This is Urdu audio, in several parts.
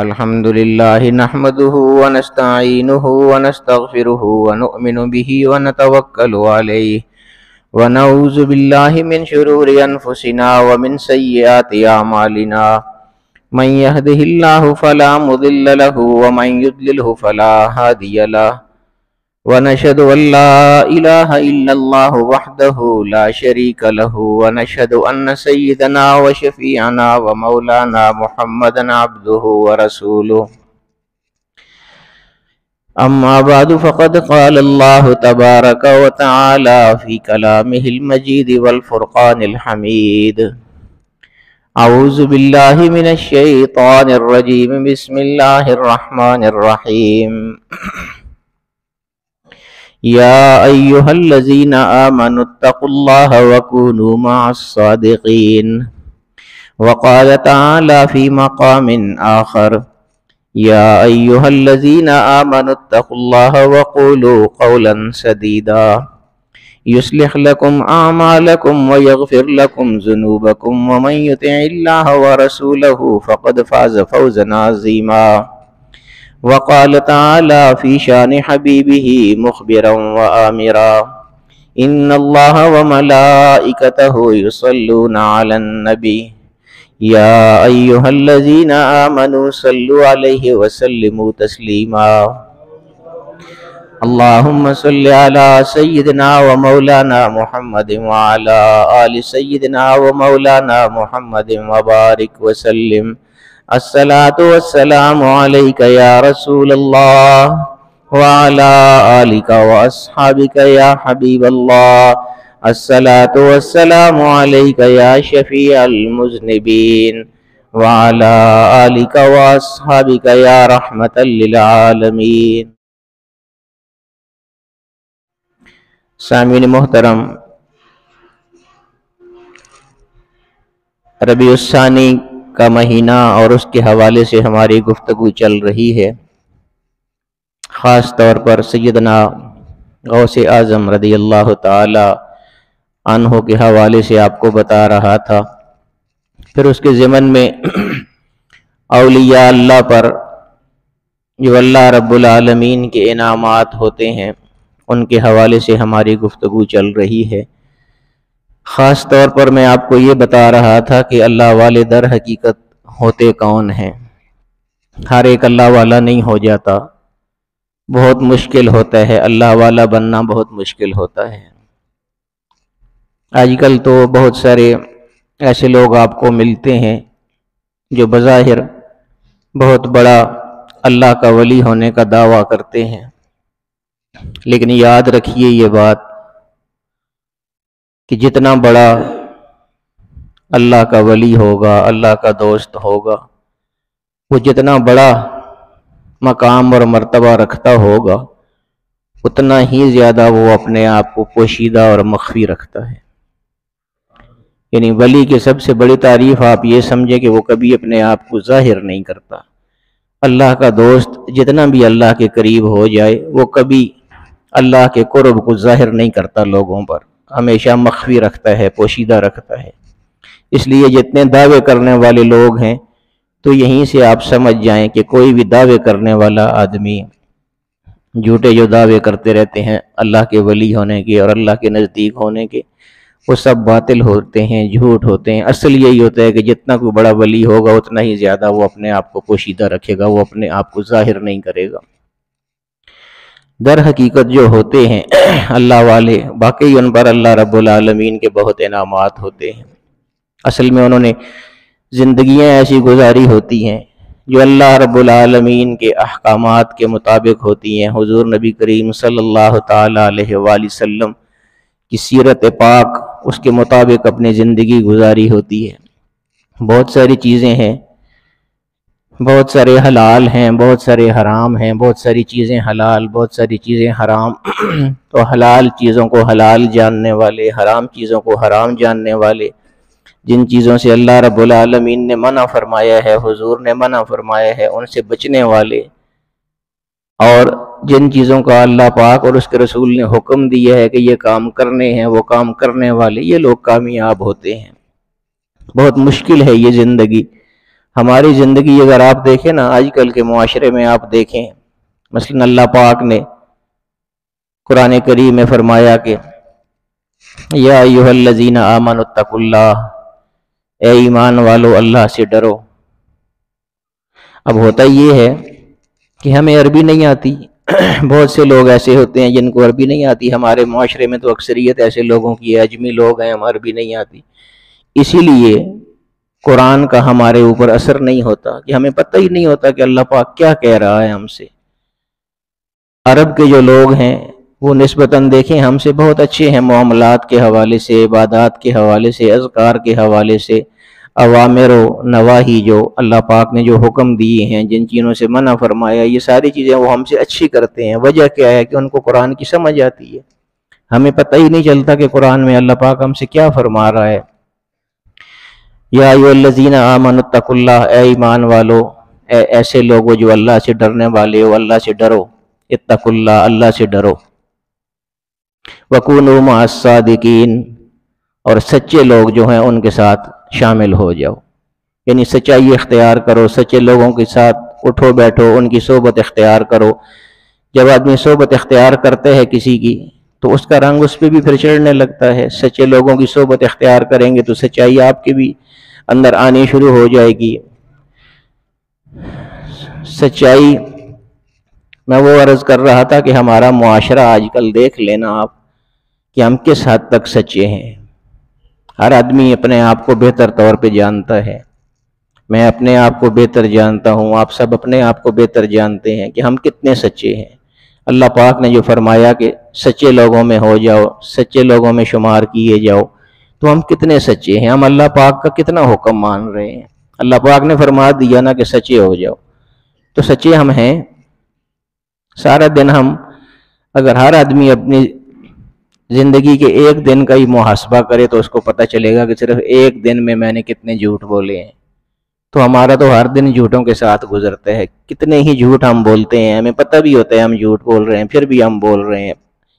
الحمد لله نحمده ونستعينه ونستغفره ونؤمن به ونتوكل عليه ونعوذ بالله من شرور أنفسنا ومن سيئات أعمالنا من يهده الله فلا مضل له ومن يضلله فلا هادي له ونشهد أن لا إله إلا الله وحده لا شريك له ونشهد أن سيدنا وشفيعنا ومولانا محمدا عبده ورسوله أما بعد فقد قال الله تبارك وتعالى في كلامه المجيد والفرقان الحميد أعوذ بالله من الشيطان الرجيم بسم الله الرحمن الرحيم يا أيها الذين آمنوا اتقوا الله وكونوا مع الصادقين وقال تعالى في مقام آخر يا أيها الذين آمنوا اتقوا الله وقولوا قولا سديدا يصلح لكم أعمالكم ويغفر لكم ذنوبكم ومن يطع الله ورسوله فقد فاز فوزا عظيما وقال تعالى في شان حبيبه مخبرا وآمرا إن الله وملائكته يصلون على النبي يا أيها الذين آمنوا صلوا عليه وسلموا تسليما اللهم صل على سيدنا ومولانا محمد وعلى آل سيدنا ومولانا محمد وبارك وسلم الصلاة والسلام عليك يا رسول الله وعلى آلك وأصحابك يا حبيب الله الصلاة والسلام عليك يا شفيع المذنبين وعلى آلك وأصحابك يا رحمة للعالمين. سامعین محترم، ربیع الثانی کا مہینہ اور اس کے حوالے سے ہماری گفتگو چل رہی ہے. خاص طور پر سیدنا غوث اعظم رضی اللہ تعالی عنہ کے حوالے سے آپ کو بتا رہا تھا. پھر اس کے ضمن میں اولیاء اللہ پر جو اللہ رب العالمین کے انعامات ہوتے ہیں ان کے حوالے سے ہماری گفتگو چل رہی ہے. خاص طور پر میں آپ کو یہ بتا رہا تھا کہ اللہ والے در حقیقت ہوتے کون ہیں. ہر ایک اللہ والا نہیں ہو جاتا، بہت مشکل ہوتا ہے، اللہ والا بننا بہت مشکل ہوتا ہے. آج کل تو بہت سارے ایسے لوگ آپ کو ملتے ہیں جو بظاہر بہت بڑا اللہ کا ولی ہونے کا دعویٰ کرتے ہیں، لیکن یاد رکھیے یہ بات کہ جتنا بڑا اللہ کا ولی ہوگا، اللہ کا دوست ہوگا، وہ جتنا بڑا مقام اور مرتبہ رکھتا ہوگا اتنا ہی زیادہ وہ اپنے آپ کو پوشیدہ اور مخفی رکھتا ہے. یعنی ولی کی سب سے بڑی تعریف آپ یہ سمجھیں کہ وہ کبھی اپنے آپ کو ظاہر نہیں کرتا. اللہ کا دوست جتنا بھی اللہ کے قریب ہو جائے وہ کبھی اللہ کے قرب کو ظاہر نہیں کرتا لوگوں پر، ہمیشہ مخفی رکھتا ہے، پوشیدہ رکھتا ہے. اس لیے جتنے دعوے کرنے والے لوگ ہیں تو یہیں سے آپ سمجھ جائیں کہ کوئی بھی دعوے کرنے والا آدمی، جھوٹے جو دعوے کرتے رہتے ہیں اللہ کے ولی ہونے کے اور اللہ کے نزدیک ہونے کے، وہ سب باطل ہوتے ہیں، جھوٹ ہوتے ہیں. اصل یہی ہوتا ہے کہ جتنا کوئی بڑا ولی ہوگا اتنا ہی زیادہ وہ اپنے آپ کو پوشیدہ رکھے گا، وہ اپنے آپ کو ظاہر نہیں کرے گا. در حقیقت جو ہوتے ہیں اللہ والے، باقی ان پر اللہ رب العالمین کے بہت انعامات ہوتے ہیں. اصل میں انہوں نے زندگیاں ایسی گزاری ہوتی ہیں جو اللہ رب العالمین کے احکامات کے مطابق ہوتی ہیں. حضور نبی کریم صلی اللہ تعالی علیہ وآلہ وسلم کی سیرت پاک اس کے مطابق اپنی زندگی گزاری ہوتی ہے. بہت ساری چیزیں ہیں، بہت سارے حلال ہیں، بہت سارے حرام ہیں، بہت ساری چیزیں حلال، بہت ساری چیزیں حرام. تو حلال چیزوں کو حلال جاننے والے، حرام چیزوں کو حرام جاننے والے، جن چیزوں سے اللہ رب العالمین نے منع فرمایا ہے، حضور نے منع فرمایا ہے، ان سے بچنے والے، اور جن چیزوں کا اللہ پاک اور اس کے رسول نے حکم دیا ہے کہ یہ کام کرنے ہیں وہ کام کرنے والے، یہ لوگ کامیاب ہوتے ہیں. بہت مشکل ہے یہ زندگی. ہماری زندگی اگر آپ دیکھیں نا، آج کل کے معاشرے میں آپ دیکھیں، مثلا اللہ پاک نے قرآن کریم میں فرمایا کہ یا ایھا الذین آمنوا اتقوا اللہ، اے ایمان والو اللہ سے ڈرو۔ اب ہوتا یہ ہے کہ ہمیں عربی نہیں آتی، بہت سے لوگ ایسے ہوتے ہیں جن کو عربی نہیں آتی۔ ہمارے معاشرے میں تو اکثریت ایسے لوگوں کی اجمی لوگ ہیں، ہم عربی نہیں آتی، اسی لیے قرآن کا ہمارے اوپر اثر نہیں ہوتا، کہ ہمیں پتہ ہی نہیں ہوتا کہ اللہ پاک کیا کہہ رہا ہے ہم سے۔ عرب کے جو لوگ ہیں وہ نسبتاً دیکھیں ہم سے بہت اچھے ہیں، معاملات کے حوالے سے، عبادات کے حوالے سے، اذکار کے حوالے سے، اوامر و نواہی جو اللہ پاک نے جو حکم دیے ہیں، جن چیزوں سے منع فرمایا، یہ ساری چیزیں وہ ہم سے اچھی کرتے ہیں۔ وجہ کیا ہے کہ ان کو قرآن کی سمجھ آتی ہے، ہمیں پتہ ہی نہیں چلتا کہ قرآن میں اللہ پاک ہم سے کیا فرما رہا ہے۔ یا ایھا الذین آمنوا اتقوا اللہ، اے ایمان والو، اے ایسے لوگوں جو اللہ سے ڈرنے والے ہو، اللہ سے ڈرو، اتقوا اللہ، اللہ سے ڈرو۔ وَكُونُوا مَعَ الصَّادِقِينَ، اور سچے لوگ جو ہیں ان کے ساتھ شامل ہو جاؤ، یعنی سچائی اختیار کرو، سچے لوگوں کے ساتھ اٹھو بیٹھو، ان کی صحبت اختیار کرو۔ جب آدمی صحبت اختیار کرتے ہے کسی کی تو اس کا رنگ اس پہ بھی پھر چڑھنے لگتا ہے۔ سچے لوگوں کی صحبت اختیار کریں گے تو سچائی آپ کے بھی اندر آنی شروع ہو جائے گی۔ سچائی میں وہ عرض کر رہا تھا کہ ہمارا معاشرہ آج کل دیکھ لینا آپ کہ ہم کس حد تک سچے ہیں۔ ہر آدمی اپنے آپ کو بہتر طور پہ جانتا ہے، میں اپنے آپ کو بہتر جانتا ہوں، آپ سب اپنے آپ کو بہتر جانتے ہیں کہ ہم کتنے سچے ہیں۔ اللہ پاک نے جو فرمایا کہ سچے لوگوں میں ہو جاؤ، سچے لوگوں میں شمار کیے جاؤ، تو ہم کتنے سچے ہیں، ہم اللہ پاک کا کتنا حکم مان رہے ہیں۔ اللہ پاک نے فرما دیا نا کہ سچے ہو جاؤ، تو سچے ہم ہیں۔ سارا دن ہم اگر ہر آدمی اپنی زندگی کے ایک دن کا ہی محاسبہ کرے تو اس کو پتہ چلے گا کہ صرف ایک دن میں نے کتنے جھوٹ بولے ہیں۔ تو ہمارا تو ہر دن جھوٹوں کے ساتھ گزرتا ہے، کتنے ہی جھوٹ ہم بولتے ہیں، ہمیں پتہ بھی ہوتا ہے ہم جھوٹ بول رہے ہیں، پھر بھی ہم بول رہے ہیں۔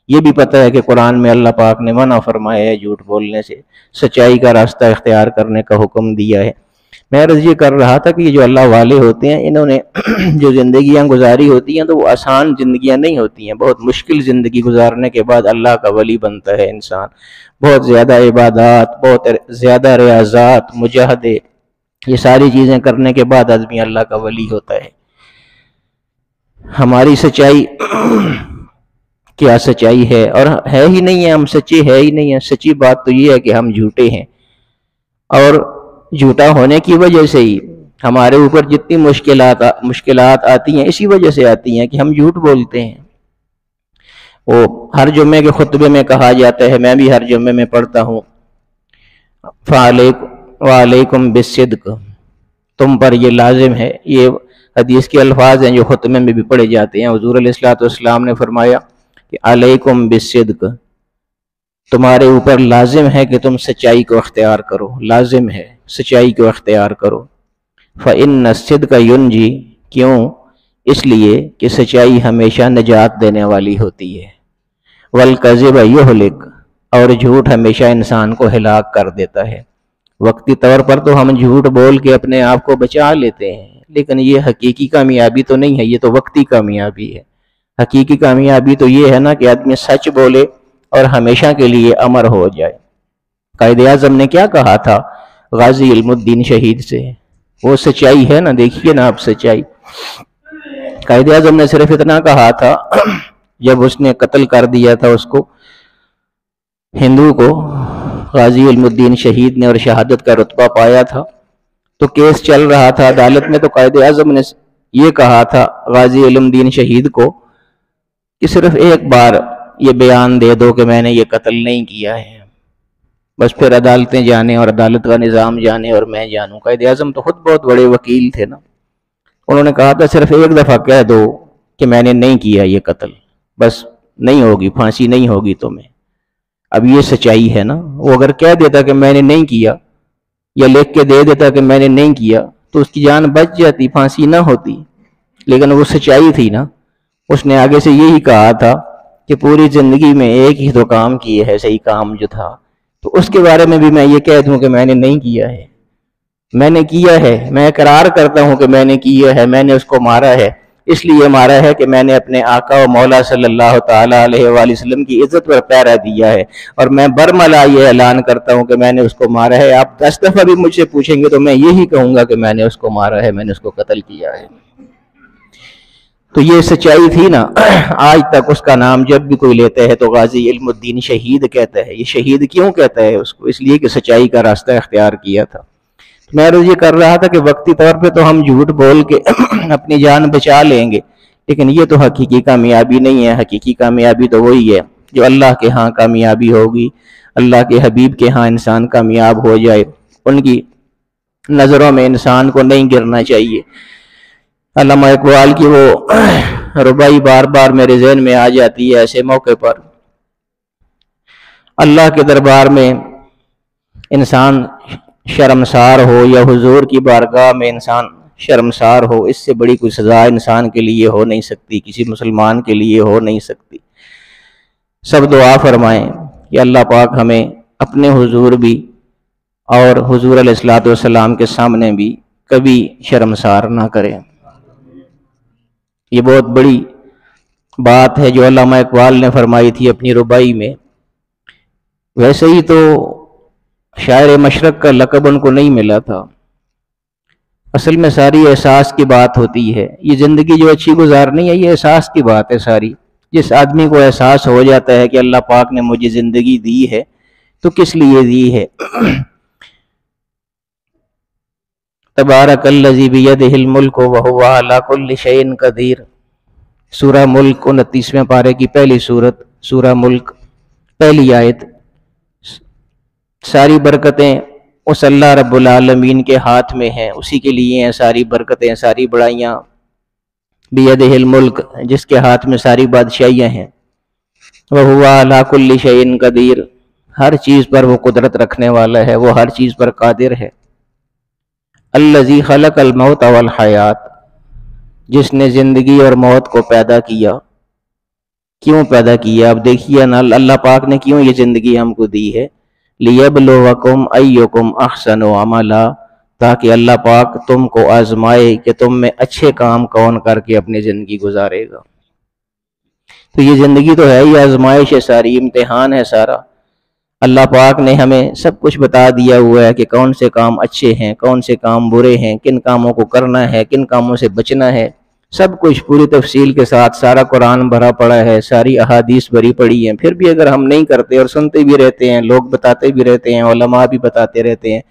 یہ بھی پتہ ہے کہ قرآن میں اللہ پاک نے منع فرمایا ہے جھوٹ بولنے سے، سچائی کا راستہ اختیار کرنے کا حکم دیا ہے۔ میں عرض یہ کر رہا تھا کہ یہ جو اللہ والے ہوتے ہیں، انہوں نے جو زندگیاں گزاری ہوتی ہیں تو وہ آسان زندگیاں نہیں ہوتی ہیں، بہت مشکل زندگی گزارنے کے بعد اللہ کا ولی بنتا ہے انسان۔ بہت زیادہ عبادات، بہت زیادہ ریاضات، مجاہدے، یہ ساری چیزیں کرنے کے بعد آدمی اللہ کا ولی ہوتا ہے۔ ہماری سچائی کیا سچائی ہے، اور ہے ہی نہیں ہے، ہم سچے ہے ہی نہیں ہیں۔ سچی بات تو یہ ہے کہ ہم جھوٹے ہیں، اور جھوٹا ہونے کی وجہ سے ہی ہمارے اوپر جتنی مشکلات آتی ہیں اسی وجہ سے آتی ہیں کہ ہم جھوٹ بولتے ہیں۔ وہ ہر جمعے کے خطبے میں کہا جاتا ہے، میں بھی ہر جمعے میں پڑھتا ہوں، وعلیکم بالصدق، تم پر یہ لازم ہے۔ یہ حدیث کے الفاظ ہیں جو خطبے میں بھی پڑھے جاتے ہیں۔ حضور علیہ الصلوۃ والسلام نے فرمایا کہ علیکم بالصدق، تمہارے اوپر لازم ہے کہ تم سچائی کو اختیار کرو، لازم ہے سچائی کو اختیار کرو۔ فإن الصدق ينجی، کیوں؟ اس لیے کہ سچائی ہمیشہ نجات دینے والی ہوتی ہے۔ والکذب یہلک، اور جھوٹ ہمیشہ انسان کو ہلاک کر دیتا ہے۔ وقتی طور پر تو ہم جھوٹ بول کے اپنے آپ کو بچا لیتے ہیں، لیکن یہ حقیقی کامیابی تو نہیں ہے، یہ تو وقتی کامیابی ہے۔ حقیقی کامیابی تو یہ ہے نا کہ آدمی سچ بولے اور ہمیشہ کے لیے امر ہو جائے۔ قائد اعظم نے کیا کہا تھا غازی علم الدین شہید سے؟ وہ سچائی ہے نا، دیکھیے نا آپ سچائی۔ قائد اعظم نے صرف اتنا کہا تھا، جب اس نے قتل کر دیا تھا اس کو، ہندو کو، غازی علم الدین شہید نے، اور شہادت کا رتبہ پایا تھا، تو کیس چل رہا تھا عدالت میں، تو قائد اعظم نے یہ کہا تھا غازی علم الدین شہید کو کہ صرف ایک بار یہ بیان دے دو کہ میں نے یہ قتل نہیں کیا ہے، بس پھر عدالتیں جانے اور عدالت کا نظام جانے اور میں جانوں۔ قائد اعظم تو خود بہت بڑے وکیل تھے نا، انہوں نے کہا تھا صرف ایک دفعہ کہہ دو کہ میں نے نہیں کیا یہ قتل، بس نہیں ہوگی، پھانسی نہیں ہوگی تمہیں۔ اب یہ سچائی ہے نا، وہ اگر کہہ دیتا کہ میں نے نہیں کیا، یا لکھ کے دے دیتا کہ میں نے نہیں کیا، تو اس کی جان بچ جاتی، پھانسی نہ ہوتی، لیکن وہ سچائی تھی نا۔ اس نے آگے سے یہی کہا تھا کہ پوری زندگی میں ایک ہی تو کام کیے ہے، صحیح کام جو تھا، تو اس کے بارے میں بھی میں یہ کہہ دوں کہ میں نے نہیں کیا ہے، میں نے کیا ہے، میں اقرار کرتا ہوں کہ میں نے کیا ہے، میں نے اس کو مارا ہے، اس لیے مارا ہے کہ میں نے اپنے آقا و مولا صلی اللہ تعالیٰ علیہ وآلہ وسلم کی عزت پر پیرا دیا ہے، اور میں برملا یہ اعلان کرتا ہوں کہ میں نے اس کو مارا ہے۔ آپ 10 دفعہ بھی مجھ سے پوچھیں گے تو میں یہی کہوں گا کہ میں نے اس کو مارا ہے، میں نے اس کو قتل کیا ہے۔ تو یہ سچائی تھی نا، آج تک اس کا نام جب بھی کوئی لیتا ہے تو غازی علم الدین شہید کہتا ہے۔ یہ شہید کیوں کہتا ہے اس کو؟ اس لیے کہ سچائی کا راستہ اختیار کیا تھا۔ میں روز یہ کر رہا تھا کہ وقتی طور پہ تو ہم جھوٹ بول کے اپنی جان بچا لیں گے، لیکن یہ تو حقیقی کامیابی نہیں ہے۔ حقیقی کامیابی تو وہی ہے جو اللہ کے ہاں کامیابی ہوگی، اللہ کے حبیب کے ہاں انسان کامیاب ہو جائے۔ ان کی نظروں میں انسان کو نہیں گرنا چاہیے۔ علامہ اقبال کی وہ ربائی بار بار میرے ذہن میں آ جاتی ہے ایسے موقع پر، اللہ کے دربار میں انسان شرمسار ہو یا حضور کی بارگاہ میں انسان شرمسار ہو، اس سے بڑی کوئی سزا انسان کے لیے ہو نہیں سکتی، کسی مسلمان کے لیے ہو نہیں سکتی۔ سب دعا فرمائیں کہ اللہ پاک ہمیں اپنے حضور بھی اور حضور علیہ الصلوۃ والسلام کے سامنے بھی کبھی شرمسار نہ کرے۔ یہ بہت بڑی بات ہے جو علامہ اقبال نے فرمائی تھی اپنی ربائی میں۔ ویسے ہی تو شاعر مشرق کا لقب ان کو نہیں ملا تھا، اصل میں ساری احساس کی بات ہوتی ہے۔ یہ زندگی جو اچھی گزارنی ہے یہ احساس کی بات ہے ساری۔ جس آدمی کو احساس ہو جاتا ہے کہ اللہ پاک نے مجھے زندگی دی ہے تو کس لیے دی ہے؟ تبارک الذی بیدہ الملک وہو علی کل شیء قدیر، سورہ ملک 29ویں پارے کی پہلی سورت، سورہ ملک پہلی آیت۔ ساری برکتیں اس اللہ رب العالمین کے ہاتھ میں ہیں، اسی کے لیے ہیں ساری برکتیں، ساری بڑائیاں۔ بیدہ الملک، جس کے ہاتھ میں ساری بادشاہیاں ہیں۔ وہو علی کل شیء قدیر، ہر چیز پر وہ قدرت رکھنے والا ہے، وہ ہر چیز پر قادر ہے۔ الذی خلق الموت والحیات، جس نے زندگی اور موت کو پیدا کیا۔ کیوں پیدا کیا؟ اب دیکھیے نا، اللہ پاک نے کیوں یہ زندگی ہم کو دی ہے؟ لیبلوکم ایکم احسن عملا، تاکہ اللہ پاک تم کو آزمائے کہ تم میں اچھے کام کون کر کے اپنی زندگی گزارے گا۔ تو یہ زندگی تو ہے، یہ آزمائش ہے، ساری امتحان ہے سارا۔ اللہ پاک نے ہمیں سب کچھ بتا دیا ہوا ہے کہ کون سے کام اچھے ہیں، کون سے کام برے ہیں، کن کاموں کو کرنا ہے، کن کاموں سے بچنا ہے، سب کچھ پوری تفصیل کے ساتھ۔ سارا قرآن بھرا پڑا ہے، ساری احادیث بھری پڑی ہیں، پھر بھی اگر ہم نہیں کرتے اور سنتے بھی رہتے ہیں، لوگ بتاتے بھی رہتے ہیں، علماء بھی بتاتے رہتے ہیں،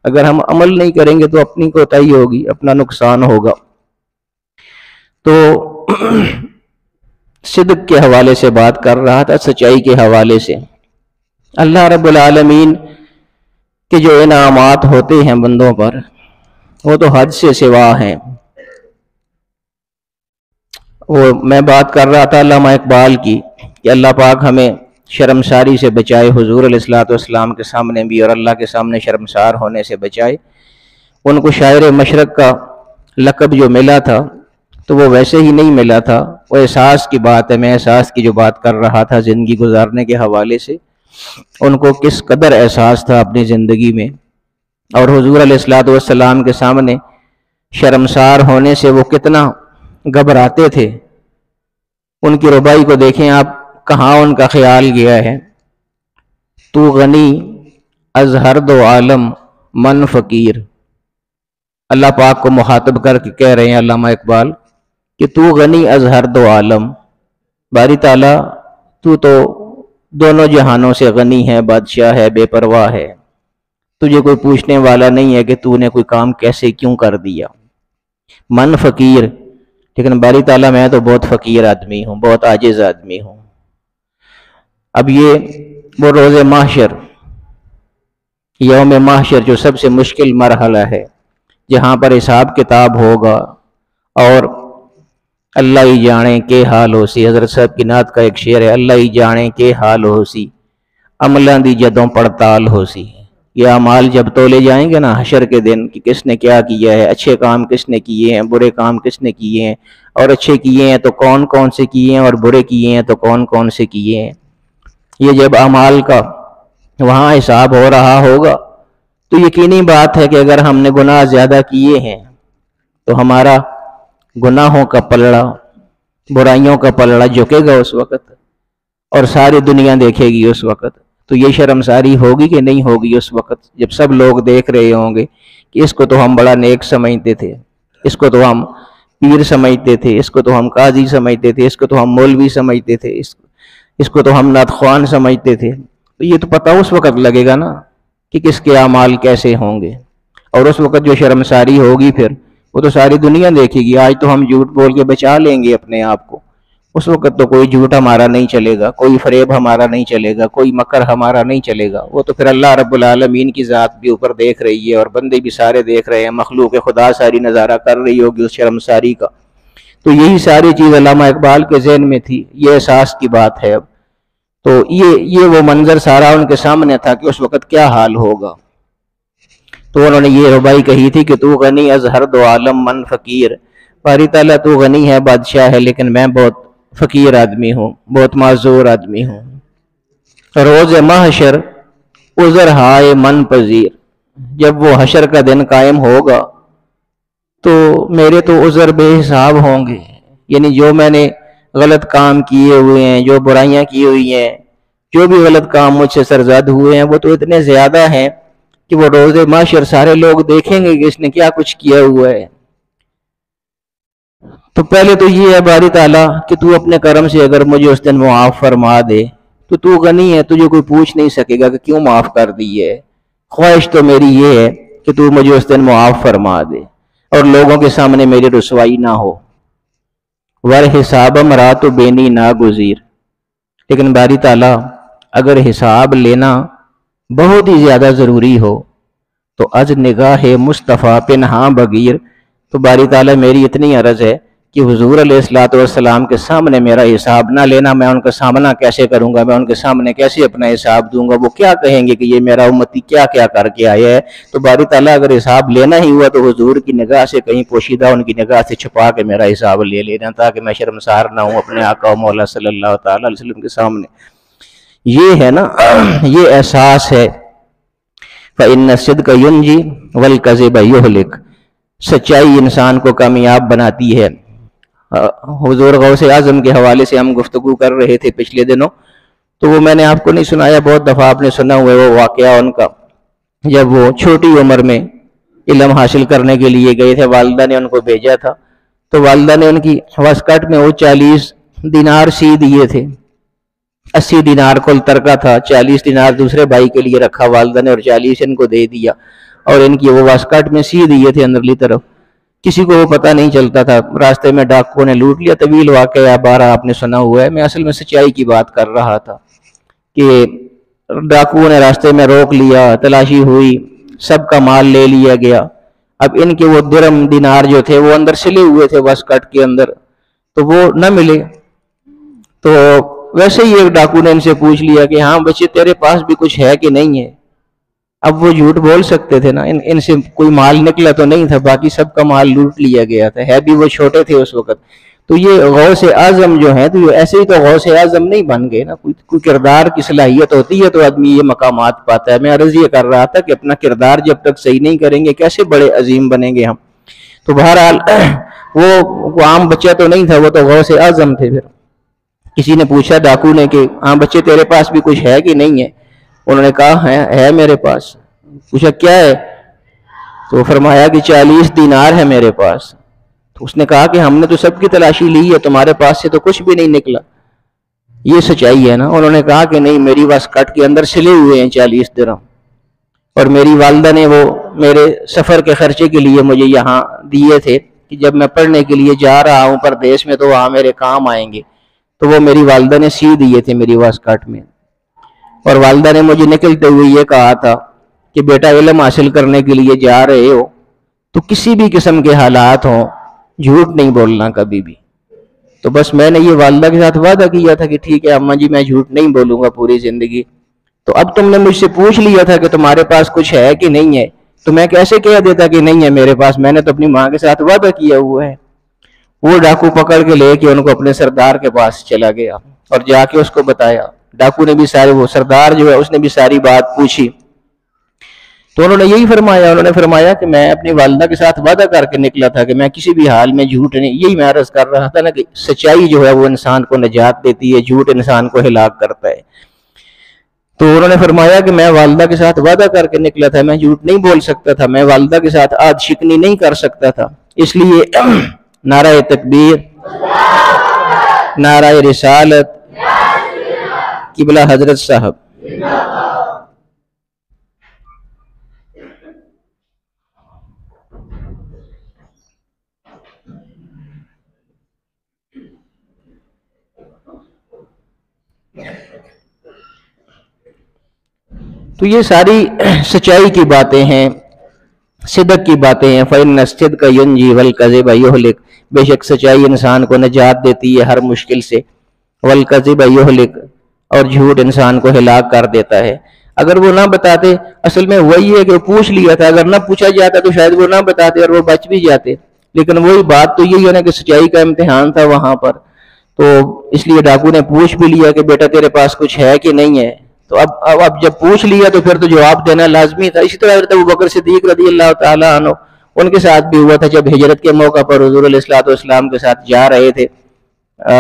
اگر ہم عمل نہیں کریں گے تو اپنی کوتاہی ہوگی، اپنا نقصان ہوگا۔ تو صدق کے حوالے سے بات کر رہا تھا، سچائی کے حوالے سے۔ اللہ رب العالمین کے جو انعامات ہوتے ہیں بندوں پر، وہ تو حد سے سوا ہیں۔ وہ میں بات کر رہا تھا علامہ اقبال کی کہ اللہ پاک ہمیں شرمساری سے بچائے، حضور علیہ الصلوۃ والسلام کے سامنے بھی اور اللہ کے سامنے شرمسار ہونے سے بچائے۔ ان کو شاعر مشرق کا لقب جو ملا تھا تو وہ ویسے ہی نہیں ملا تھا، وہ احساس کی بات ہے۔ میں احساس کی جو بات کر رہا تھا زندگی گزارنے کے حوالے سے، ان کو کس قدر احساس تھا اپنی زندگی میں، اور حضور علیہ الصلوۃ والسلام کے سامنے شرمسار ہونے سے وہ کتنا گھبراتے تھے۔ ان کی ربائی کو دیکھیں آپ، کہاں ان کا خیال گیا ہے۔ تو غنی از ہر دو عالم من فقیر، اللہ پاک کو مخاطب کر کے کہہ رہے ہیں علامہ اقبال کہ تو غنی از ہر دو عالم، باری تعالیٰ تو دونوں جہانوں سے غنی ہے، بادشاہ ہے، بے پرواہ ہے، تجھے کوئی پوچھنے والا نہیں ہے کہ تو نے کوئی کام کیسے کیوں کر دیا۔ من فقیر، لیکن باری تعالیٰ میں تو بہت فقیر آدمی ہوں، بہت عاجز آدمی ہوں۔ اب یہ وہ روز محشر، یوم محشر جو سب سے مشکل مرحلہ ہے، جہاں پر حساب کتاب ہوگا، اور اللہ ہی جانے کے حال ہو سی۔ حضرت صاحب کی نعت کا ایک شعر ہے، اللہ ہی جانے کے حال ہو سی، عملاں دی جدوں پڑتال ہو سی۔ یہ اعمال جب تولے جائیں گے نا حشر کے دن کہ کس نے کیا کیا ہے، اچھے کام کس نے کیے ہیں، برے کام کس نے کیے ہیں، اور اچھے کیے ہیں تو کون کون سے کیے ہیں، اور برے کیے ہیں تو کون کون سے کیے ہیں۔ یہ جب اعمال کا وہاں حساب ہو رہا ہوگا تو یقینی بات ہے کہ اگر ہم نے گناہ زیادہ کیے ہیں تو ہمارا گناہوں کا پلڑا، برائیوں کا پلڑا جھکے گا اس وقت، اور ساری دنیا دیکھے گی اس وقت۔ تو یہ شرمساری ہوگی کہ نہیں ہوگی اس وقت جب سب لوگ دیکھ رہے ہوں گے کہ اس کو تو ہم بڑا نیک سمجھتے تھے، اس کو تو ہم پیر سمجھتے تھے، اس کو تو ہم قاضی سمجھتے تھے، اس کو تو ہم مولوی سمجھتے تھے، اس کو تو ہم نعت خوان سمجھتے تھے۔ تو یہ تو پتہ اس وقت لگے گا نا کہ کس کے اعمال کیسے ہوں گے، اور اس وقت جو شرمساری ہوگی پھر وہ تو ساری دنیا دیکھے گی۔ آج تو ہم جھوٹ بول کے بچا لیں گے اپنے آپ کو، اس وقت تو کوئی جھوٹ ہمارا نہیں چلے گا، کوئی فریب ہمارا نہیں چلے گا، کوئی مکر ہمارا نہیں چلے گا۔ وہ تو پھر اللہ رب العالمین کی ذات بھی اوپر دیکھ رہی ہے، اور بندے بھی سارے دیکھ رہے ہیں، مخلوق خدا ساری نظارہ کر رہی ہوگی اس شرمساری کا۔ تو یہی ساری چیز علامہ اقبال کے ذہن میں تھی، یہ احساس کی بات ہے اب۔ تو یہ وہ منظر سارا ان کے سامنے تھا کہ اس وقت کیا حال ہوگا۔ تو انہوں نے یہ ربائی کہی تھی کہ تو غنی از ہر دو عالم من فقیر، باری تعالیٰ تو غنی ہے، بادشاہ ہے، لیکن میں بہت فقیر آدمی ہوں، بہت معذور آدمی ہوں۔ روز محشر عذر ہائے من پذیر، جب وہ حشر کا دن قائم ہوگا تو میرے تو عذر بے حساب ہوں گے، یعنی جو میں نے غلط کام کیے ہوئے ہیں، جو برائیاں کی ہوئی ہیں، جو بھی غلط کام مجھ سے سرزد ہوئے ہیں، وہ تو اتنے زیادہ ہیں کہ وہ روز محشر سارے لوگ دیکھیں گے کہ اس نے کیا کچھ کیا ہوا ہے۔ تو پہلے تو یہ ہے باری تعالیٰ کہ تو اپنے کرم سے اگر مجھے اس دن معاف فرما دے تو تو غنی ہے، تجھے کوئی پوچھ نہیں سکے گا کہ کیوں معاف کر دی ہے۔ خواہش تو میری یہ ہے کہ تو مجھے اس دن معاف فرما دے اور لوگوں کے سامنے میری رسوائی نہ ہو۔ ور حسابم رات و بینی ناگزیر، لیکن باری تعالیٰ اگر حساب لینا بہت ہی زیادہ ضروری ہو تو از نگاہ مصطفیٰ پنہاں بغیر، تو باری تعالیٰ میری اتنی عرض ہے کہ حضور علیہ السلام کے سامنے میرا حساب نہ لینا۔ میں ان کا سامنا کیسے کروں گا، میں ان کے سامنے کیسے اپنا حساب دوں گا، وہ کیا کہیں گے کہ یہ میرا امتی کیا کیا کر کے آیا ہے۔ تو باری تعالیٰ اگر حساب لینا ہی ہوا تو حضور کی نگاہ سے کہیں پوشیدہ ان کی نگاہ سے چھپا کے میرا حساب لے لینا، تاکہ میں شرمسار نہ ہوں اپنے آقا و مولا صلی اللہ تعالیٰ علیہ وسلم کے سامنے۔ یہ ہے نا، یہ احساس ہے۔ فَإِنَّ الصِّدْقَ يُنْجِي وَالْكَذِبَ يُهْلِكُ، سچائی انسان کو کامیاب بناتی ہے۔ حضور غوث اعظم کے حوالے سے ہم گفتگو کر رہے تھے پچھلے دنوں، تو وہ میں نے آپ کو نہیں سنایا، بہت دفعہ آپ نے سنا ہوا ہے وہ واقعہ ان کا، جب وہ چھوٹی عمر میں علم حاصل کرنے کے لیے گئے تھے، والدہ نے ان کو بھیجا تھا، تو والدہ نے ان کی واسکٹ میں وہ 40 دینار سی دیے تھے، 80 دینار کل ترکہ تھا، 40 دینار دوسرے بھائی کے لیے رکھا والدہ نے اور 40 ان کو دے دیا، اور ان کی وہ واسکٹ میں سی دیے تھے اندرلی طرف۔ کسی کو وہ پتہ نہیں چلتا تھا، راستے میں ڈاکو نے لوٹ لیا، طویل واقعہ بارہ آپ نے سنا ہوا ہے۔ میں اصل میں سچائی کی بات کر رہا تھا کہ ڈاکو نے راستے میں روک لیا، تلاشی ہوئی، سب کا مال لے لیا گیا۔ اب ان کے وہ درم دینار جو تھے وہ اندر سلے ہوئے تھے واسکٹ کے اندر، تو وہ نہ ملے۔ تو ویسے ہی ایک ڈاکو نے ان سے پوچھ لیا کہ ہاں بچے تیرے پاس بھی کچھ ہے کہ نہیں ہے۔ اب وہ جھوٹ بول سکتے تھے نا، ان سے کوئی مال نکلا تو نہیں تھا، باقی سب کا مال لوٹ لیا گیا تھا، ہے بھی وہ چھوٹے تھے اس وقت۔ تو یہ غوث اعظم جو ہیں تو یہ ایسے ہی تو غوث اعظم نہیں بن گئے نا، کوئی کردار کی صلاحیت ہوتی ہے تو آدمی یہ مقامات پاتا ہے۔ میں عرض یہ کر رہا تھا کہ اپنا کردار جب تک صحیح نہیں کریں گے کیسے بڑے عظیم بنیں گے ہم۔ تو بہرحال وہ عام بچہ تو نہیں تھا، وہ تو غوث اعظم تھے۔ پھر کسی نے پوچھا ڈاکو نے کہ ہاں بچے تیرے پاس بھی کچھ ہے کہ نہیں ہے؟ انہوں نے کہا ہے میرے پاس۔ پوچھا کیا ہے؟ تو فرمایا کہ 40 دینار ہے میرے پاس۔ تو اس نے کہا کہ ہم نے تو سب کی تلاشی لی ہے، تمہارے پاس سے تو کچھ بھی نہیں نکلا۔ یہ سچائی ہے نا۔ انہوں نے کہا کہ نہیں، میری واسکٹ کے اندر سلے ہوئے ہیں 40 درہم، اور میری والدہ نے وہ میرے سفر کے خرچے کے لیے مجھے یہاں دیے تھے کہ جب میں پڑھنے کے لیے جا رہا ہوں پردیس میں تو وہاں میرے کام آئیں گے، تو وہ میری والدہ نے سی دیے تھے میری واسکٹ میں۔ اور والدہ نے مجھے نکلتے ہوئے یہ کہا تھا کہ بیٹا علم حاصل کرنے کے لیے جا رہے ہو تو کسی بھی قسم کے حالات ہوں جھوٹ نہیں بولنا کبھی بھی۔ تو بس میں نے یہ والدہ کے ساتھ وعدہ کیا تھا کہ ٹھیک ہے اماں جی میں جھوٹ نہیں بولوں گا پوری زندگی۔ تو اب تم نے مجھ سے پوچھ لیا تھا کہ تمہارے پاس کچھ ہے کہ نہیں ہے، تو میں کیسے کہہ دیتا کہ نہیں ہے میرے پاس، میں نے تو اپنی ماں کے ساتھ وعدہ کیا ہوا ہے۔ وہ ڈاکو پکڑ کے لے کے ان کو اپنے سردار کے پاس چلا گیا اور جا کے اس کو بتایا۔ ڈاکو نے بھی وہ سردار جو ہے اس نے بھی ساری بات پوچھی تو انہوں نے یہی فرمایا، انہوں نے فرمایا کہ میں اپنی والدہ کے ساتھ وعدہ کر کے نکلا تھا کہ میں کسی بھی حال میں جھوٹ نہیں، یہی میں عرض کر رہا تھا نا کہ سچائی جو ہے وہ انسان کو نجات دیتی ہے، جھوٹ انسان کو ہلاک کرتا ہے۔ تو انہوں نے فرمایا کہ میں والدہ کے ساتھ وعدہ کر کے نکلا تھا، میں جھوٹ نہیں بول سکتا تھا، میں والدہ کے ساتھ آج شکنی نہیں کر سکتا تھا، اس لیے نعرہ تکبیر، نعرہ رسالت، قبلہ حضرت صاحب۔ تو یہ ساری سچائی کی باتیں ہیں، صدق کی باتیں ہیں۔ فَإِنَّ الصِّدْقَ يُنْجِي وَالْكَذِبَ يُهْلِكُ، بے شک سچائی انسان کو نجات دیتی ہے ہر مشکل سے، وَالْكَذِبَ يُهْلِكُ، اور جھوٹ انسان کو ہلاک کر دیتا ہے۔ اگر وہ نہ بتاتے، اصل میں وہی ہے کہ وہ پوچھ لیا تھا، اگر نہ پوچھا جاتا تو شاید وہ نہ بتاتے اور وہ بچ بھی جاتے، لیکن وہی بات تو یہی ہے نا کہ سچائی کا امتحان تھا وہاں پر، تو اس لیے ڈاکو نے پوچھ بھی لیا کہ بیٹا تیرے پاس کچھ ہے کہ نہیں ہے، تو اب جب پوچھ لیا تو پھر تو جواب دینا لازمی تھا۔ اسی طرح حضرت ابوبکر صدیق رضی اللہ تعالیٰ عنہ، ان کے ساتھ بھی ہوا تھا جب ہجرت کے موقع پر حضور علیہ الصلوۃ والسلام کے ساتھ جا رہے تھے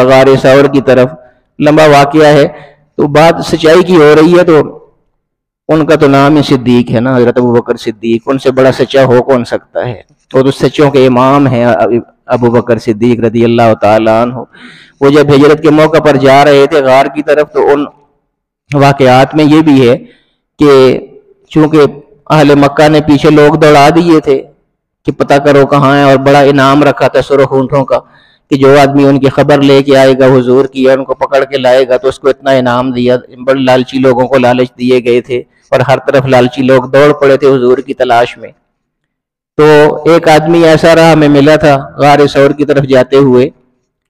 غار ثور کی طرف، لمبا واقعہ ہے، تو بات سچائی کی ہو رہی ہے، تو ان کا تو نام ہی صدیق ہے نا، حضرت ابوبکر صدیق، ان سے بڑا سچا ہو کون سکتا ہے، وہ تو سچوں کے امام ہیں ابوبکر صدیق رضی اللہ تعالیٰ عنہ۔ وہ جب ہجرت کے موقع پر جا رہے تھے غار کی طرف، تو ان واقعات میں یہ بھی ہے کہ چونکہ اہل مکہ نے پیچھے لوگ دوڑا دیے تھے کہ پتہ کرو کہاں ہے، اور بڑا انعام رکھا تھا سرخ اونٹوں کا کہ جو آدمی ان کی خبر لے کے آئے گا حضور کی، ان کو پکڑ کے لائے گا تو اس کو اتنا انعام دیا، بڑے لالچی لوگوں کو لالچ دیے گئے تھے، اور ہر طرف لالچی لوگ دوڑ پڑے تھے حضور کی تلاش میں۔ تو ایک آدمی ایسا رہا ہمیں ملا تھا غار ثور کی طرف جاتے ہوئے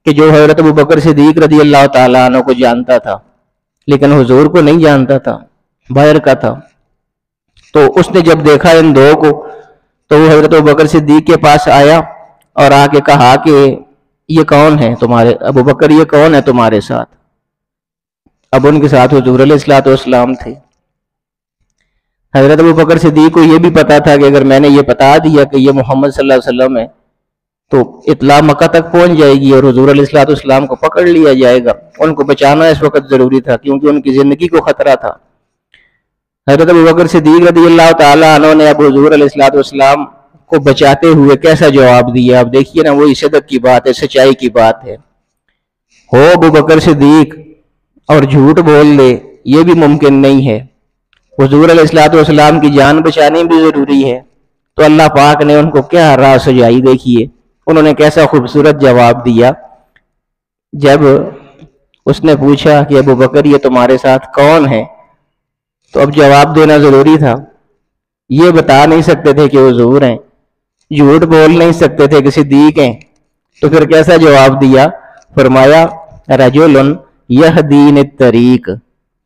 کہ جو حضرت ابوبکر صدیق رضی اللہ تعالیٰ عنہ کو جانتا تھا لیکن حضور کو نہیں جانتا تھا، باہر کا تھا۔ تو اس نے جب دیکھا ان دو کو تو وہ حضرت ابوبکر صدیق کے پاس آیا اور آ کے کہا کہ یہ کون ہے تمہارے، ابوبکر یہ کون ہے تمہارے ساتھ؟ اب ان کے ساتھ حضور علیہ الصلوۃ والسلام تھے۔ حضرت ابوبکر صدیق کو یہ بھی پتا تھا کہ اگر میں نے یہ بتا دیا کہ یہ محمد صلی اللہ علیہ وسلم ہے تو اطلاع مکہ تک پہنچ جائے گی اور حضور علیہ الصلوۃ والسلام کو پکڑ لیا جائے گا، ان کو بچانا اس وقت ضروری تھا کیونکہ ان کی زندگی کو خطرہ تھا۔ حضرت ابوبکر صدیق رضی اللہ تعالیٰ عنہ نے اب حضور علیہ الصلوۃ والسلام کو بچاتے ہوئے کیسا جواب دیا، اب دیکھیے نا، وہی صدق کی بات ہے، سچائی کی بات ہے۔ ہو ابوبکر صدیق اور جھوٹ بول دے یہ بھی ممکن نہیں ہے، حضور علیہ الصلوۃ والسلام کی جان بچانی بھی ضروری ہے۔ تو اللہ پاک نے ان کو کیا راہ سجائی، دیکھیے انہوں نے کیسا خوبصورت جواب دیا۔ جب اس نے پوچھا کہ ابوبکر یہ تمہارے ساتھ کون ہے، تو اب جواب دینا ضروری تھا، یہ بتا نہیں سکتے تھے کہ حضور ہیں، جھوٹ بول نہیں سکتے تھے کہ صدیق ہیں، تو پھر کیسا جواب دیا؟ فرمایا رجل یہدین الطریق،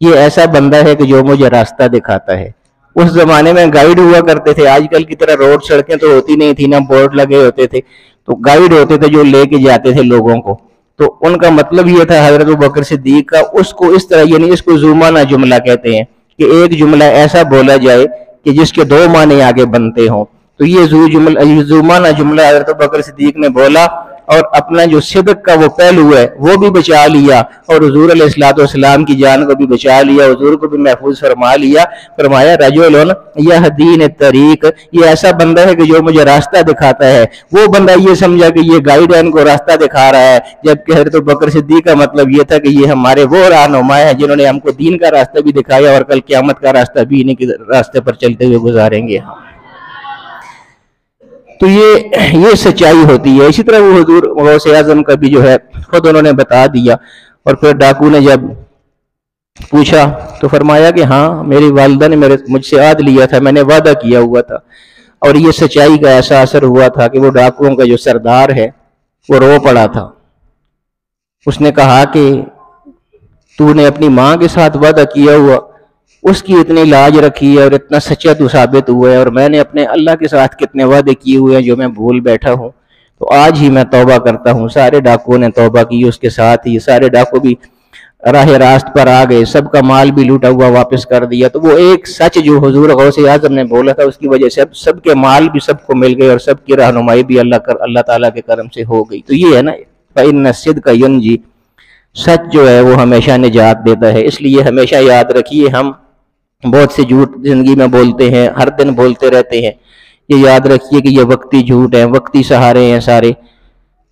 یہ ایسا بندہ ہے کہ جو مجھے راستہ دکھاتا ہے۔ اس زمانے میں گائیڈ ہوا کرتے تھے، آج کل کی طرح روڈ سڑکیں تو ہوتی نہیں تھی، نہ بورڈ لگے ہوتے تھے، تو گائیڈ ہوتے تھے جو لے کے جاتے تھے لوگوں کو۔ تو ان کا مطلب یہ تھا حضرت ابوبکر صدیق کا، اس کو اس طرح، یعنی اس کو زومانہ جملہ کہتے ہیں کہ ایک جملہ ایسا بولا جائے کہ جس کے دو معنی آگے بنتے ہوں، تو یہ زومانہ جملہ حضرت ابوبکر صدیق نے بولا اور اپنا جو صدق کا وہ پہلو ہے وہ بھی بچا لیا اور حضور علیہ الصلوۃ والسلام کی جان کو بھی بچا لیا، حضور کو بھی محفوظ فرما لیا۔ فرمایا رجل یہدین الطریق، یہ ایسا بندہ ہے کہ جو مجھے راستہ دکھاتا ہے۔ وہ بندہ یہ سمجھا کہ یہ گائیڈ ہے، ان کو راستہ دکھا رہا ہے، جبکہ حضرت ابوبکر صدیق کا مطلب یہ تھا کہ یہ ہمارے وہ رہنما ہیں جنہوں نے ہم کو دین کا راستہ بھی دکھایا اور کل قیامت کا راستہ بھی انہیں کے راستے پر چلتے ہوئے گزاریں گے۔ تو یہ سچائی ہوتی ہے۔ اسی طرح وہ حضور غوث اعظم کا بھی جو ہے خود انہوں نے بتا دیا۔ اور پھر ڈاکو نے جب پوچھا تو فرمایا کہ ہاں میری والدہ نے مجھ سے عہد لیا تھا، میں نے وعدہ کیا ہوا تھا، اور یہ سچائی کا ایسا اثر ہوا تھا کہ وہ ڈاکوؤں کا جو سردار ہے وہ رو پڑا تھا۔ اس نے کہا کہ تو نے اپنی ماں کے ساتھ وعدہ کیا ہوا، اس کی اتنی لاج رکھی ہے اور اتنا سچا تو ثابت ہوا ہے، اور میں نے اپنے اللہ کے ساتھ کتنے وعدے کیے ہوئے ہیں جو میں بھول بیٹھا ہوں، تو آج ہی میں توبہ کرتا ہوں۔ سارے ڈاکوؤں نے توبہ کی اس کے ساتھ ہی، سارے ڈاکو بھی راہ راست پر آ گئے، سب کا مال بھی لوٹا ہوا واپس کر دیا، تو وہ ایک سچ جو حضور غوث اعظم نے بولا تھا اس کی وجہ سے اب سب کے مال بھی سب کو مل گئے اور سب کی رہنمائی بھی اللہ تعالیٰ کے کرم سے ہو گئی۔ تو یہ ہے نا فَإِنَّ الصِّدْقَ يُنْجِي، سچ جو ہے وہ ہمیشہ نجات دیتا ہے۔ اس لیے ہمیشہ یاد رکھیے، ہم بہت سے جھوٹ زندگی میں بولتے ہیں، ہر دن بولتے رہتے ہیں، یہ یاد رکھیے کہ یہ وقتی جھوٹ ہیں، وقتی سہارے ہیں سارے۔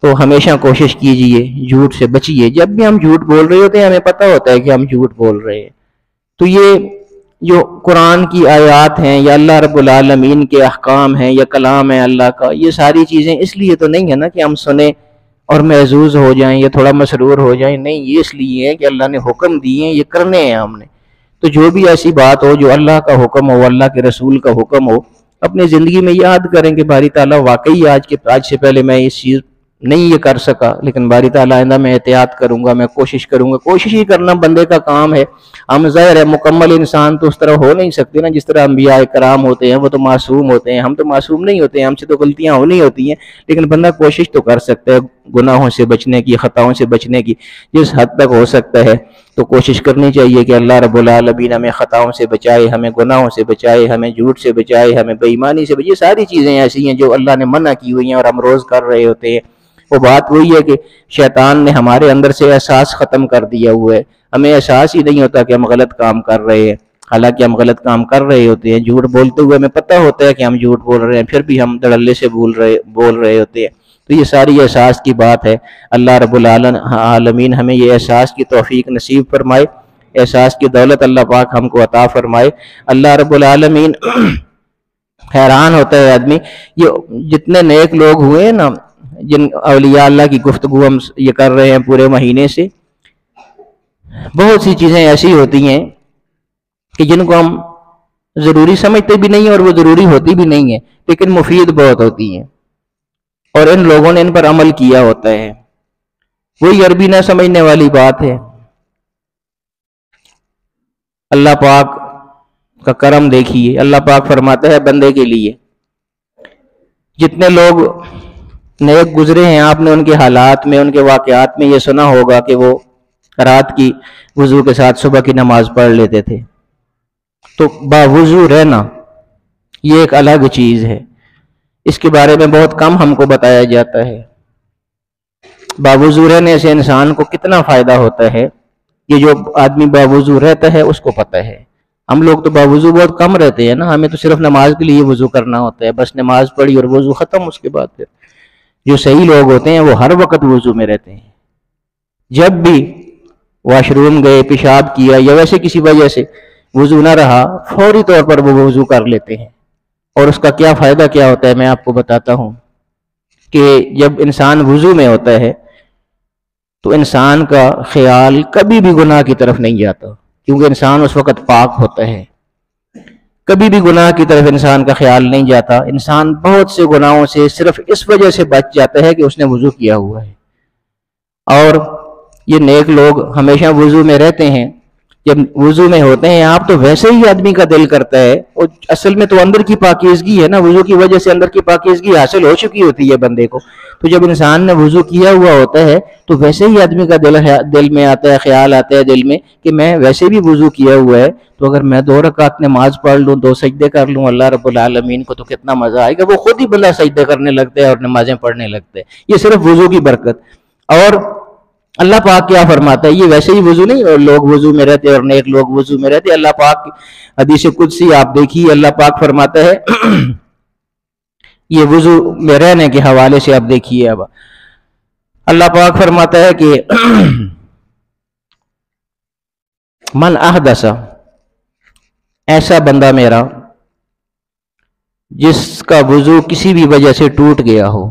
تو ہمیشہ کوشش کیجئے جھوٹ سے بچیے۔ جب بھی ہم جھوٹ بول رہے ہوتے ہیں ہمیں پتہ ہوتا ہے کہ ہم جھوٹ بول رہے ہیں۔ تو یہ جو قرآن کی آیات ہیں یا اللہ رب العالمین کے احکام ہیں یا کلام ہے اللہ کا، یہ ساری چیزیں اس لیے تو نہیں ہے نا کہ ہم سنیں اور محظوظ ہو جائیں یا تھوڑا مسرور ہو جائیں، نہیں، یہ اس لیے ہے کہ اللہ نے حکم دیے ہیں، یہ کرنے ہیں ہم نے۔ تو جو بھی ایسی بات ہو جو اللہ کا حکم ہو، اللہ کے رسول کا حکم ہو، اپنی زندگی میں یاد کریں کہ باری تعالیٰ واقعی آج سے پہلے میں اس چیز نہیں یہ کر سکا، لیکن باری تعالیٰ آئندہ میں احتیاط کروں گا، میں کوشش کروں گا۔ کوشش ہی کرنا بندے کا کام ہے۔ ہم ظاہر ہے مکمل انسان تو اس طرح ہو نہیں سکتے نا جس طرح انبیاء کرام ہوتے ہیں، وہ تو معصوم ہوتے ہیں، ہم تو معصوم نہیں ہوتے ہیں، ہم سے تو غلطیاں ہونی ہوتی ہیں، لیکن بندہ کوشش تو کر سکتا ہے گناہوں سے بچنے کی، خطاؤں سے بچنے کی، جس حد تک ہو سکتا ہے۔ تو کوشش کرنی چاہیے کہ اللہ رب العالمین ہمیں خطاؤں سے بچائے، ہمیں گناہوں سے بچائے، ہمیں جھوٹ سے بچائے، ہمیں بے ایمانی سے بچائے۔ یہ ساری چیزیں ایسی ہیں جو اللہ نے منع کی ہوئی ہیں اور ہم روز کر رہے ہوتے ہیں۔ وہ بات وہی ہے کہ شیطان نے ہمارے اندر سے احساس ختم کر دیا ہوا ہے، ہمیں احساس ہی نہیں ہوتا کہ ہم غلط کام کر رہے ہیں، حالانکہ ہم غلط کام کر رہے ہوتے ہیں۔ جھوٹ بولتے ہوئے ہمیں پتہ ہوتا ہے کہ ہم جھوٹ بول رہے ہیں، پھر بھی ہم دھڑلے سے بول رہے ہوتے ہیں۔ تو یہ ساری احساس کی بات ہے۔ اللہ رب العالمین ہمیں یہ احساس کی توفیق نصیب فرمائے، احساس کی دولت اللہ پاک ہم کو عطا فرمائے۔ اللہ رب العالمین حیران ہوتا ہے آدمی، یہ جتنے نیک لوگ ہوئے ہیں نا، جن اولیاء اللہ کی گفتگو ہم یہ کر رہے ہیں پورے مہینے سے، بہت سی چیزیں ایسی ہوتی ہیں کہ جن کو ہم ضروری سمجھتے بھی نہیں اور وہ ضروری ہوتی بھی نہیں ہیں، لیکن مفید بہت ہوتی ہیں اور ان لوگوں نے ان پر عمل کیا ہوتا ہے۔ وہی عربی نہ سمجھنے والی بات ہے۔ اللہ پاک کا کرم دیکھیے، اللہ پاک فرماتا ہے بندے کے لیے، جتنے لوگ نیک گزرے ہیں آپ نے ان کے حالات میں، ان کے واقعات میں یہ سنا ہوگا کہ وہ رات کی وضو کے ساتھ صبح کی نماز پڑھ لیتے تھے۔ تو باوضو رہنا یہ ایک الگ چیز ہے، اس کے بارے میں بہت کم ہم کو بتایا جاتا ہے۔ باوضو رہنے سے انسان کو کتنا فائدہ ہوتا ہے، یہ جو آدمی باوضو رہتا ہے اس کو پتہ ہے۔ ہم لوگ تو باوضو بہت کم رہتے ہیں نا، ہمیں تو صرف نماز کے لیے وضو کرنا ہوتا ہے، بس نماز پڑھی اور وضو ختم، اس کے بعد پھر جو صحیح لوگ ہوتے ہیں وہ ہر وقت وضو میں رہتے ہیں۔ جب بھی واش روم گئے، پیشاب کیا یا ویسے کسی وجہ سے وضو نہ رہا، فوری طور پر وہ وضو کر لیتے ہیں۔ اور اس کا کیا فائدہ کیا ہوتا ہے میں آپ کو بتاتا ہوں کہ جب انسان وضو میں ہوتا ہے تو انسان کا خیال کبھی بھی گناہ کی طرف نہیں جاتا، کیونکہ انسان اس وقت پاک ہوتا ہے۔ کبھی بھی گناہ کی طرف انسان کا خیال نہیں جاتا۔ انسان بہت سے گناہوں سے صرف اس وجہ سے بچ جاتا ہے کہ اس نے وضو کیا ہوا ہے۔ اور یہ نیک لوگ ہمیشہ وضو میں رہتے ہیں۔ جب وضو میں ہوتے ہیں آپ تو ویسے ہی آدمی کا دل کرتا ہے، اور اصل میں تو اندر کی پاکیزگی ہے نا، وضو کی وجہ سے اندر کی پاکیزگی حاصل ہو چکی ہوتی ہے بندے کو۔ تو جب انسان نے وضو کیا ہوا ہوتا ہے تو ویسے ہی آدمی کا دل میں آتا ہے، خیال آتا ہے دل میں کہ میں ویسے بھی وضو کیا ہوا ہے، تو اگر میں 2 رکعت نماز پڑھ لوں، 2 سجدے کر لوں اللہ رب العالمین کو، تو کتنا مزہ آئے گا۔ وہ خود ہی بندہ سجدے کرنے لگتا ہے اور نمازیں پڑھنے لگتا ہے۔ یہ صرف وضو کی برکت۔ اور اللہ پاک کیا فرماتا ہے، یہ ویسے ہی وضو نہیں، اور لوگ وضو میں رہتے اور نیک لوگ وضو میں رہتے۔ اللہ پاک حدیث قدسی آپ دیکھیے، اللہ پاک فرماتا ہے یہ وضو میں رہنے کے حوالے سے آپ دیکھیے، اب اللہ پاک فرماتا ہے کہ من احدث، ایسا بندہ میرا جس کا وضو کسی بھی وجہ سے ٹوٹ گیا ہو،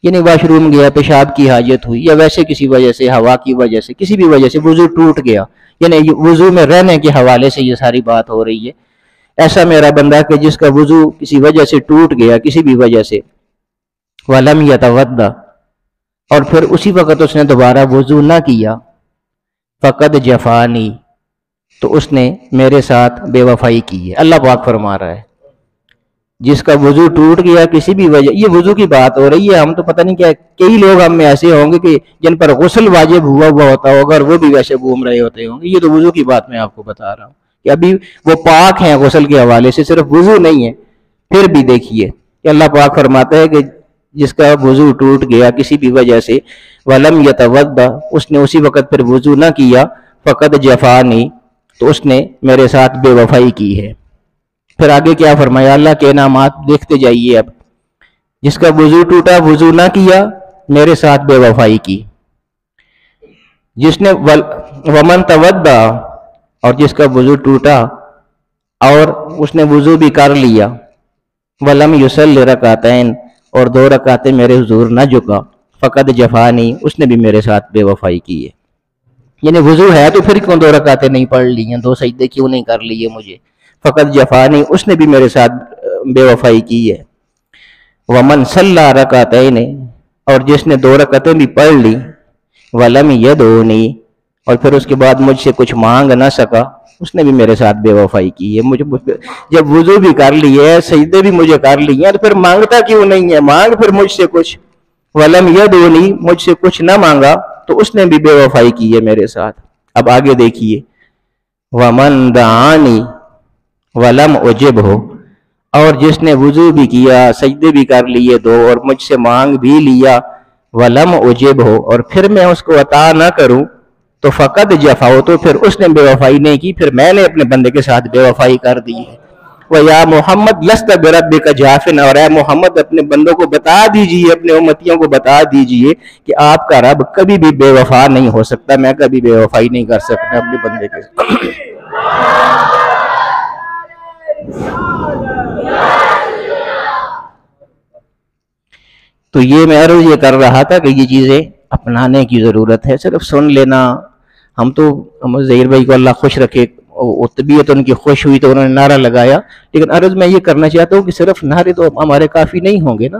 یعنی واش روم گیا، پیشاب کی حاجت ہوئی یا ویسے کسی وجہ سے، ہوا کی وجہ سے، کسی بھی وجہ سے وضو ٹوٹ گیا، یعنی وضو میں رہنے کے حوالے سے یہ ساری بات ہو رہی ہے۔ ایسا میرا بندہ کہ جس کا وضو کسی وجہ سے ٹوٹ گیا، کسی بھی وجہ سے، وَلَمْ يَتَوَضَّ، اور پھر اسی وقت اس نے دوبارہ وضو نہ کیا، فَقَدْ جَفَانِي، تو اس نے میرے ساتھ بے وفائی کی ہے۔ اللہ پاک فرما رہا ہے جس کا وضو ٹوٹ گیا کسی بھی وجہ، یہ وضو کی بات ہو رہی ہے، ہم تو پتہ نہیں کیا، کئی لوگ ہم میں ایسے ہوں گے کہ جن پر غسل واجب ہوا ہوتا ہوگا اور وہ بھی ویسے گھوم رہے ہوتے ہوں گے. یہ تو وضو کی بات میں آپ کو بتا رہا ہوں کہ ابھی وہ پاک ہیں غسل کے حوالے سے، صرف وضو نہیں ہے. پھر بھی دیکھیے کہ اللہ پاک فرماتا ہے کہ جس کا وضو ٹوٹ گیا کسی بھی وجہ سے، وَلَمْ يَتَوَضَّ، اس نے اسی وقت پھر وضو نہ کیا، فَقَدْ جَفَانِي، تو اس نے میرے ساتھ بے وفائی کی ہے. پھر آگے کیا فرمایا اللہ کے انعامات دیکھتے جائیے. اب جس کا وضو ٹوٹا، وضو نہ کیا، میرے ساتھ بے وفائی کی. جس نے ومن تودع، اور جس کا وضو ٹوٹا اور اس نے وضو بھی کر لیا، ولم یصلی رکعتین، اور 2 رکعتیں میرے حضور نہ جھکا، فقد جفانی، اس نے بھی میرے ساتھ بے وفائی کی ہے. یعنی وضو ہے تو پھر کیوں 2 رکعتیں نہیں پڑھ لی ہیں، 2 سجدے کیوں نہیں کر لیے مجھے، فقد جفانی، اس نے بھی میرے ساتھ بے وفائی کی ہے. ومن صلی رکعتین، اور جس نے 2 رکعتیں بھی پڑھ لی، ولم یدعونی، اور پھر اس کے بعد مجھ سے کچھ مانگ نہ سکا، اس نے بھی میرے ساتھ بے وفائی کی ہے. مجھے جب وضو بھی کر لیے، سجدے بھی مجھے کر لیے، تو پھر مانگتا کیوں نہیں ہے، مانگ پھر مجھ سے کچھ. ولم یدعونی، مجھ سے کچھ نہ مانگا تو اس نے بھی بے وفائی کی ہے میرے ساتھ. اب آگے دیکھیے، ومن دعانی ولم اجبہ، اور جس نے وضو بھی کیا، سجدے بھی کر لیے 2 اور مجھ سے مانگ بھی لیا، ولم اجبہ، اور پھر میں اس کو عطا نہ کروں، تو فقد جفاؤ، تو پھر اس نے بے وفائی نہیں کی، پھر میں نے اپنے بندے کے ساتھ بے وفائی کر دی ہے. وَيَا محمد لَسْتَ بِرَبِّكَ جَافٍ، اور اے محمد اپنے بندوں کو بتا دیجئے، اپنے امتیوں کو بتا دیجئے کہ آپ کا رب کبھی بھی بے وفا نہیں ہو سکتا، میں کبھی بے وفائی نہیں کر سکتا اپنے بندے کے ساتھ. تو یہ میں عرض یہ کر رہا تھا کہ یہ چیزیں اپنانے کی ضرورت ہے. صرف سن لینا، ہم تو ظہیر بھائی کو اللہ خوش رکھے، طبیعت ان کی خوش ہوئی تو انہوں نے نعرہ لگایا، لیکن عرض میں یہ کرنا چاہتا ہوں کہ صرف نعرے تو ہمارے کافی نہیں ہوں گے نا.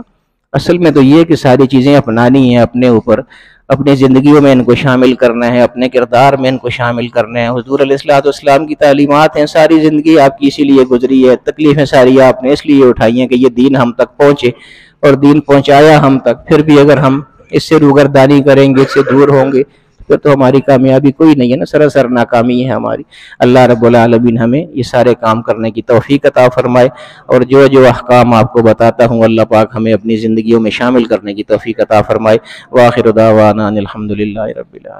اصل میں تو یہ کہ ساری چیزیں اپنانی ہیں، اپنے اوپر، اپنی زندگیوں میں ان کو شامل کرنا ہے، اپنے کردار میں ان کو شامل کرنا ہے. حضور علیہ الصلوۃ والسلام کی تعلیمات ہیں، ساری زندگی آپ کی اسی لیے گزری ہے، تکلیفیں ساری آپ نے اس لیے اٹھائی ہیں کہ یہ دین ہم تک پہنچے، اور دین پہنچایا ہم تک. پھر بھی اگر ہم اس سے روگردانی کریں گے، اس سے دور ہوں گے، پھر تو ہماری کامیابی کوئی نہیں ہے نا، سراسر ناکامی ہے ہماری. اللہ رب العالمین ہمیں یہ سارے کام کرنے کی توفیق عطا فرمائے، اور جو جو احکام آپ کو بتاتا ہوں اللہ پاک ہمیں اپنی زندگیوں میں شامل کرنے کی توفیق عطا فرمائے. وآخر دعوانا ان الحمدللہ رب العالمین.